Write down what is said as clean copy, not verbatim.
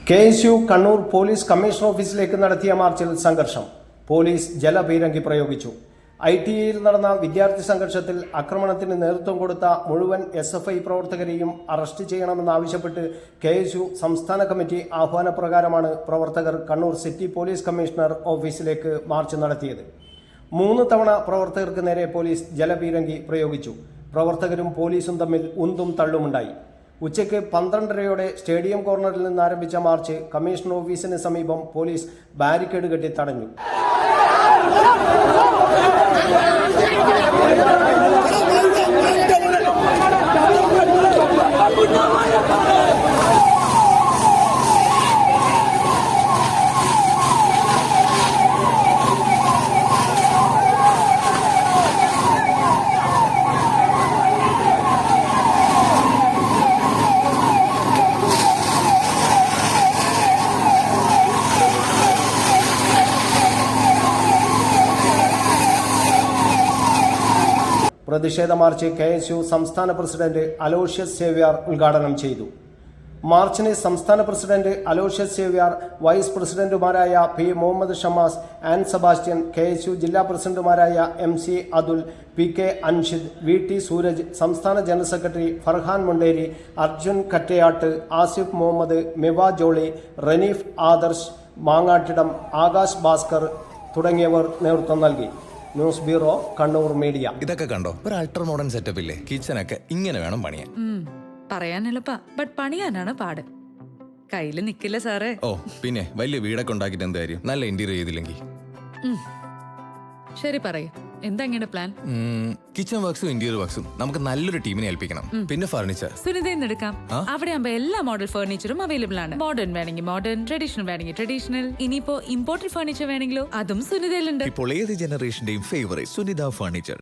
KSU Kannur police commissioner ഓഫീസിലേക്ക് നടത്തിയ മാർച്ചിൽ സംഘർഷം. പോലീസ് ജലപീരങ്കി പ്രയോഗിച്ചു. ITIയിൽ നടന്ന വിദ്യാർത്ഥി സംഘർഷത്തിൽ ആക്രമണത്തിന് നേതൃത്വം കൊടുത്ത മുഴുവൻ SFI പ്രവർത്തകരെയും അറസ്റ്റ് ചെയ്യണമെന്നാവശ്യപ്പെട്ട് KSU സംസ്ഥാന കമ്മിറ്റി ആഹ്വാനപ്രകാരമാണ് പ്രവർത്തകർ കണ്ണൂർ സിറ്റി പോലീസ് കമ്മീഷണർ ഓഫീസിലേക്ക് മാർച്ച് നടത്തിയത്. 3 തവണ പ്രവർത്തകർക്ക് നേരെ പോലീസ് ജലപീരങ്കി പ്രയോഗിച്ചു. പ്രവർത്തകരും പോലീസും തമ്മിൽ ഉന്തും തള്ളുമുണ്ടായി. ഉച്ചയ്ക്ക് 12:30 സ്റ്റേഡിയം കോർണറിൽ നിന്ന് ആരംഭിച്ച മാർച്ച് കമ്മീഷണർ ഓഫീസിന് സമീപം പോലീസ് ബാരിക്കേഡ് കെട്ടി തടഞ്ഞു. പ്രതിഷേധ മാർച്ച് KSU സംസ്ഥാന പ്രസിഡന്റ് അലോഷ്യസ് സേവ്യർ ഉദ്ഘാടനം ചെയ്തു. മാർച്ചിന് സംസ്ഥാന പ്രസിഡന്റ് അലോഷ്യസ് സേവ്യർ, വൈസ് പ്രസിഡന്റുമാരായ P. മുഹമ്മദ് ഷമാസ്, ആൻ സെബാസ്റ്റ്യൻ, KSU ജില്ലാ പ്രസിഡന്റുമാരായ MC Atul, PK Anshid, VT Sooraj, സംസ്ഥാന ജനറൽ സെക്രട്ടറി ഫർഹാൻ മുണ്ടേരി, അർജുൻ കറ്റയാട്ട്, ആസിഫ് മുഹമ്മദ്, മിവ ജോളി, റനീഫ് ആദർശ്, മാങ്ങാട്ടിടം, ആകാശ് ഭാസ്കർ തുടങ്ങിയവർ നേതൃത്വം നൽകി. News bureau, Kannur media. ഇതൊക്കെ കണ്ടോ? ഒരു അൾട്രാ മോഡേൺ സെറ്റപ്പ് ഇല്ലേ? കിച്ചണൊക്കെ ഇങ്ങനെ വേണം പണിയാൻ. പറയാൻ എളുപ്പാ, ബട്ട് പണിയാനാണ് പാട്. കയ്യില് നിക്കില്ല സാറേ. ഓ പിന്നെ വലിയ വീടൊക്കെ ഉണ്ടാക്കിട്ട് എന്ത് കാര്യം, നല്ല ഇന്റീരിയർ ചെയ്തില്ലെങ്കിൽ. ശരി, പറയൂ, എന്താ ഇങ്ങനെ പ്ലാൻ? കിച്ചൺ വർക്സും ഇന്റീരിയർ വർക്സും നമുക്ക് നല്ലൊരു ടീമിനെ ഏൽപ്പിക്കണം. പിന്നെ ഫർണിച്ചർ സുനിതയിൽ എടുക്കാം. അവിടെ ആകുമ്പോ എല്ലാ മോഡൽ ഫർണിച്ചറും അവൈലബിൾ ആണ്. മോഡേൺ വേണമെങ്കിൽ മോഡേൺ, ട്രഡീഷണൽ വേണമെങ്കിൽ ട്രഡീഷണൽ. ഇനിയിപ്പോ ഇമ്പോർട്ടഡ് ഫർണിച്ചർ വേണമെങ്കിലോ അതും സുനിതയിലുണ്ട്. ഇപ്പോൾ ഏത് ജനറേഷന്റെയും ഫേവറേറ്റ് സുനിത ഫർണിച്ചർ.